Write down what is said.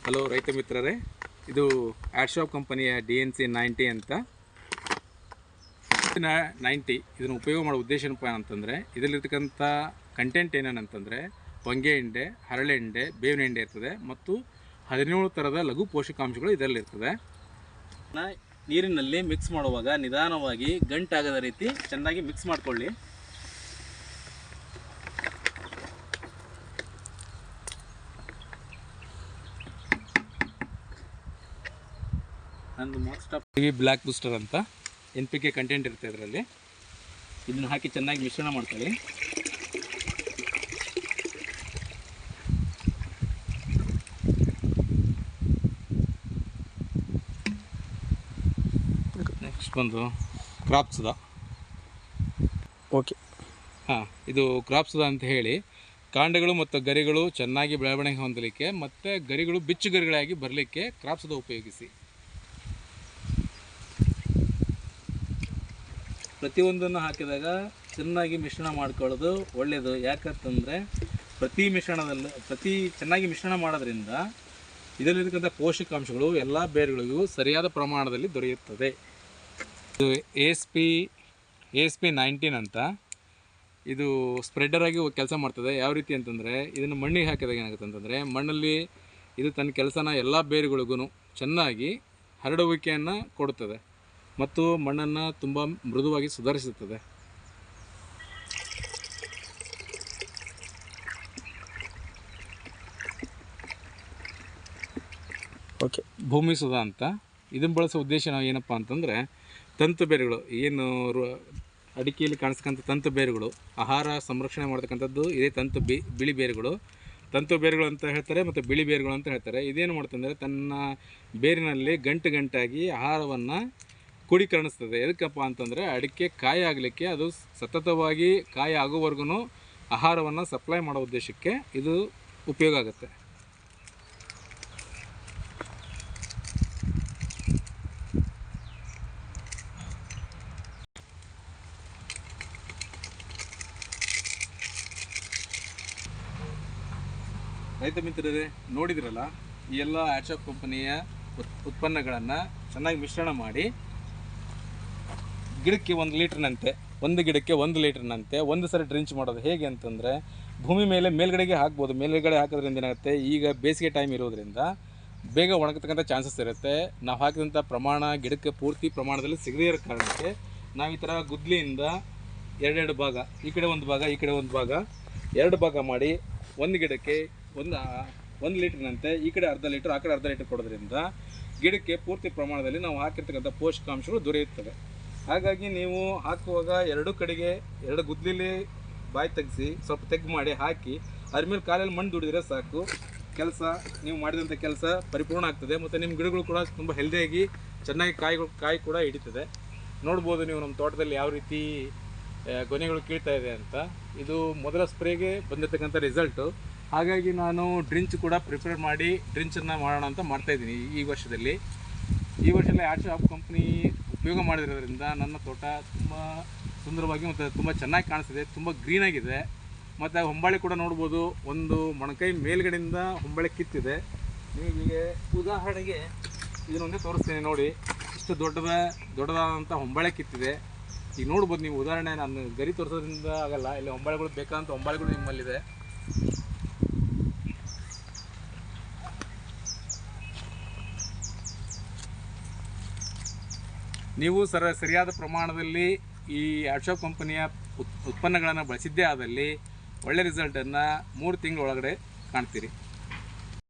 Hello ರೈತ ಮಿತ್ರರೇ, ಇದು ಆಡ್ಶಾಪ್ ಕಂಪನಿಯ DNC 90 ಅಂತ 90 ಇದನ್ನು ಉಪಯೋಗ ಮಾಡೋ ಉದ್ದೇಶ ಏನಪ್ಪ ಅಂತಂದರೆ, ಇದರಲ್ಲಿರ್ತಕ್ಕಂಥ ಕಂಟೆಂಟ್ ಏನೇನಂತಂದರೆ ಹೊಂಗೆ ಹಿಂಡೆ, ಹರಳೆ ಹಿಂಡೆ, ಬೇವಿನ ಹಿಂಡೆ ಇರ್ತದೆ ಮತ್ತು 17 ಥರದ ಲಘು ಪೋಷಕಾಂಶಗಳು ಇದರಲ್ಲಿರ್ತದೆ. ನೀರಿನಲ್ಲಿ ಮಿಕ್ಸ್ ಮಾಡುವಾಗ ನಿಧಾನವಾಗಿ ಗಂಟಾಗದ ರೀತಿ ಚೆನ್ನಾಗಿ ಮಿಕ್ಸ್ ಮಾಡಿಕೊಳ್ಳಿ. ನಂದು ಮೋಸ್ಟ್ ಬ್ಲ್ಯಾಕ್ ಬೂಸ್ಟರ್ ಅಂತ NPK ಕಂಟೆಂಟ್ ಇರುತ್ತೆ ಇದರಲ್ಲಿ. ಇದನ್ನು ಹಾಕಿ ಚೆನ್ನಾಗಿ ಮಿಶ್ರಣ ಮಾಡ್ಕೊಳ್ಳಿ. ನೆಕ್ಸ್ಟ್ ಬಂದು ಕ್ರಾಪ್ಸುದ. ಓಕೆ, ಇದು ಕ್ರಾಪ್ಸುದ ಅಂತ ಹೇಳಿ ಕಾಂಡಗಳು ಮತ್ತು ಗರಿಗಳು ಚೆನ್ನಾಗಿ ಬೆಳವಣಿಗೆ ಹೊಂದಲಿಕ್ಕೆ ಮತ್ತು ಗರಿಗಳು ಬಿಚ್ಚು ಗರಿಗಳಾಗಿ ಬರಲಿಕ್ಕೆ ಕ್ರಾಪ್ಸುದ ಉಪಯೋಗಿಸಿ. ಪ್ರತಿಯೊಂದನ್ನು ಹಾಕಿದಾಗ ಚೆನ್ನಾಗಿ ಮಿಶ್ರಣ ಮಾಡ್ಕೊಳ್ಳೋದು ಒಳ್ಳೆಯದು. ಯಾಕಂತಂದರೆ ಚೆನ್ನಾಗಿ ಮಿಶ್ರಣ ಮಾಡೋದ್ರಿಂದ ಇದರಲ್ಲಿರ್ತಕ್ಕಂಥ ಪೋಷಕಾಂಶಗಳು ಎಲ್ಲ ಬೇರುಗಳಿಗೂ ಸರಿಯಾದ ಪ್ರಮಾಣದಲ್ಲಿ ದೊರೆಯುತ್ತದೆ. ಇದು ASP 19 ಅಂತ ಇದು ಸ್ಪ್ರೆಡರ್ ಆಗಿ ಕೆಲಸ ಮಾಡ್ತದೆ. ಯಾವ ರೀತಿ ಅಂತಂದರೆ, ಇದನ್ನು ಮಣ್ಣಿಗೆ ಹಾಕಿದಾಗ ಏನಾಗುತ್ತೆ ಅಂತಂದರೆ, ಮಣ್ಣಲ್ಲಿ ಇದು ತನ್ನ ಕೆಲಸನ ಎಲ್ಲ ಬೇರುಗಳಿಗೂ ಚೆನ್ನಾಗಿ ಹರಡುವಿಕೆಯನ್ನು ಕೊಡುತ್ತದೆ ಮತ್ತು ಮಣ್ಣನ್ನು ತುಂಬ ಮೃದುವಾಗಿ ಸುಧಾರಿಸುತ್ತದೆ. ಓಕೆ, ಭೂಮಿ ಸುಧಾ ಅಂತ ಇದನ್ನು ಬಳಸೋ ಉದ್ದೇಶ ನಾವು ಏನಪ್ಪ ಅಂತಂದರೆ, ತಂತು ಬೇರುಗಳು ಏನು ಅಡಿಕೆಯಲ್ಲಿ ಕಾಣಿಸ್ಕೊಂಥ ತಂತು ಬೇರುಗಳು ಆಹಾರ ಸಂರಕ್ಷಣೆ ಮಾಡ್ತಕ್ಕಂಥದ್ದು ಇದೇ ಬಿಳಿ ಬೇರುಗಳು. ತಂತು ಬೇರುಗಳು ಅಂತ ಹೇಳ್ತಾರೆ ಮತ್ತು ಬಿಳಿ ಬೇರುಗಳು ಅಂತ ಹೇಳ್ತಾರೆ. ಇದೇನು ಮಾಡ್ತಂದರೆ, ತನ್ನ ಬೇರಿನಲ್ಲಿ ಗಂಟಾಗಿ ಆಹಾರವನ್ನು ಕೂಡೀಕರಣಿಸ್ತದೆ. ಎದಕ್ಕಪ್ಪ ಅಂತಂದರೆ, ಅಡಿಕೆ ಕಾಯಿ ಆಗಲಿಕ್ಕೆ ಅದು ಸತತವಾಗಿ ಕಾಯಿ ಆಗೋವರೆಗೂ ಆಹಾರವನ್ನು ಸಪ್ಲೈ ಮಾಡೋ ಉದ್ದೇಶಕ್ಕೆ ಇದು ಉಪಯೋಗ ಆಗುತ್ತೆ. ರೈತ ಮಿತ್ರರೇ, ನೋಡಿದ್ರಲ್ಲ, ಈ ಎಲ್ಲ ಆಡ್ಶಾಪ್ ಕಂಪನಿಯ ಉತ್ಪನ್ನಗಳನ್ನು ಚೆನ್ನಾಗಿ ಮಿಶ್ರಣ ಮಾಡಿ ಗಿಡಕ್ಕೆ 1 ಲೀಟ್ರ್ನಂತೆ, ಒಂದು ಗಿಡಕ್ಕೆ 1 ಲೀಟ್ರ್ನಂತೆ ಒಂದು ಸರಿ ಡ್ರಿಂಚ್ ಮಾಡೋದು. ಹೇಗೆ ಅಂತಂದರೆ, ಭೂಮಿ ಮೇಲೆ ಮೇಲ್ಗಡೆಗೆ ಹಾಕ್ಬೋದು. ಮೇಲ್ಗಡೆ ಹಾಕೋದ್ರಿಂದ ಏನಾಗುತ್ತೆ, ಈಗ ಬೇಸಿಗೆ ಟೈಮ್ ಇರೋದ್ರಿಂದ ಬೇಗ ಒಣಗತಕ್ಕಂಥ ಚಾನ್ಸಸ್ ಇರುತ್ತೆ. ನಾವು ಹಾಕಿದಂಥ ಪ್ರಮಾಣ ಗಿಡಕ್ಕೆ ಪೂರ್ತಿ ಪ್ರಮಾಣದಲ್ಲಿ ಸಿಗದೇ ಇರೋ ಕಾರಣಕ್ಕೆ ನಾವು ಈ ಥರ ಗುದ್ಲಿಯಿಂದ 2 ಭಾಗ, ಈ ಕಡೆ ಒಂದು ಭಾಗ, ಈ ಕಡೆ ಒಂದು ಭಾಗ, 2 ಭಾಗ ಮಾಡಿ ಒಂದು ಗಿಡಕ್ಕೆ 1 ಲೀಟ್ರ್ನಂತೆ ಈ ಕಡೆ ಅರ್ಧ ಲೀಟ್ರ್, ಆ ಕಡೆ ಅರ್ಧ ಲೀಟ್ರ್ ಕೊಡೋದ್ರಿಂದ ಗಿಡಕ್ಕೆ ಪೂರ್ತಿ ಪ್ರಮಾಣದಲ್ಲಿ ನಾವು ಹಾಕಿರ್ತಕ್ಕಂಥ ಪೋಷಕಾಂಶಗಳು ದೊರೆಯುತ್ತವೆ. ಹಾಗಾಗಿ ನೀವು ಹಾಕುವಾಗ 2 ಕಡೆಗೆ 2 ಗುದ್ಲಿಲಿ ಬಾಯಿ ತೆಗೆಸಿ ಸ್ವಲ್ಪ ತೆಗ್ಗು ಮಾಡಿ ಹಾಕಿ ಅದ್ರ ಮೇಲೆ ಕಾಲಲ್ಲಿ ಮಣ್ಣು ದುಡಿದ್ರೆ ಸಾಕು, ನೀವು ಮಾಡಿದಂಥ ಕೆಲಸ ಪರಿಪೂರ್ಣ ಆಗ್ತದೆ. ಮತ್ತು ನಿಮ್ಮ ಗಿಡಗಳು ಕೂಡ ತುಂಬ ಹೆಲ್ದಿಯಾಗಿ ಚೆನ್ನಾಗಿ ಕಾಯಿ ಕೂಡ ಹಿಡಿತದೆ. ನೋಡ್ಬೋದು ನೀವು ನಮ್ಮ ತೋಟದಲ್ಲಿ ಯಾವ ರೀತಿ ಗೊನೆಗಳು ಕೀಳ್ತಾ ಇದೆ ಅಂತ. ಇದು ಮೊದಲ ಸ್ಪ್ರೇಗೆ ಬಂದಿರತಕ್ಕಂಥ ರಿಸಲ್ಟು. ಹಾಗಾಗಿ ನಾನು ಡ್ರಿಂಚ್ ಕೂಡ ಪ್ರಿಪೇರ್ ಮಾಡಿ ಡ್ರಿಂಚನ್ನು ಮಾಡೋಣ ಅಂತ ಮಾಡ್ತಾಯಿದ್ದೀನಿ ಈ ವರ್ಷದಲ್ಲಿ. ಈ ವರ್ಷದಲ್ಲಿ ಆಡ್ಶಾಪ್ ಕಂಪ್ನಿ ಉಪಯೋಗ ಮಾಡಿರೋದ್ರಿಂದ ನನ್ನ ತೋಟ ತುಂಬ ಸುಂದರವಾಗಿ ಮತ್ತು ತುಂಬ ಚೆನ್ನಾಗಿ ಕಾಣಿಸ್ತಿದೆ, ತುಂಬ ಗ್ರೀನಾಗಿದೆ. ಮತ್ತು ಹೊಂಬಾಳೆ ಕೂಡ ನೋಡ್ಬೋದು, ಒಂದು ಮೊಣಕೈ ಮೇಲ್ಗಡೆಯಿಂದ ಹೊಂಬಾಳೆ ಕಿತ್ತಿದೆ. ನಿಮಗೆ ಉದಾಹರಣೆಗೆ ಇದನ್ನೊಂದೇ ತೋರಿಸ್ತೀನಿ ನೋಡಿ, ಇಷ್ಟು ದೊಡ್ಡದಾದಂಥ ಹೊಂಬಾಳೆ ಕಿತ್ತಿದೆ. ಈಗ ನೋಡ್ಬೋದು ನೀವು ಉದಾಹರಣೆ, ನಾನು ಗರಿ ತೋರಿಸೋದ್ರಿಂದ ಆಗಲ್ಲ, ಇಲ್ಲಿ ಹೊಂಬಾಳೆಗಳು ಬೇಕಂತ ಹೊಂಬಾಳೆಗಳು ನಿಮ್ಮಲ್ಲಿದೆ. ನೀವು ಸರಿಯಾದ ಪ್ರಮಾಣದಲ್ಲಿ ಈ ಆಡ್ಶಾಪ್ ಕಂಪನಿಯ ಉತ್ಪನ್ನಗಳನ್ನು ಬಳಸಿದ್ದೇ ಆದಲ್ಲಿ ಒಳ್ಳೆ ರಿಸಲ್ಟನ್ನು 3 ತಿಂಗಳ ಒಳಗಡೆ ಕಾಣ್ತೀರಿ.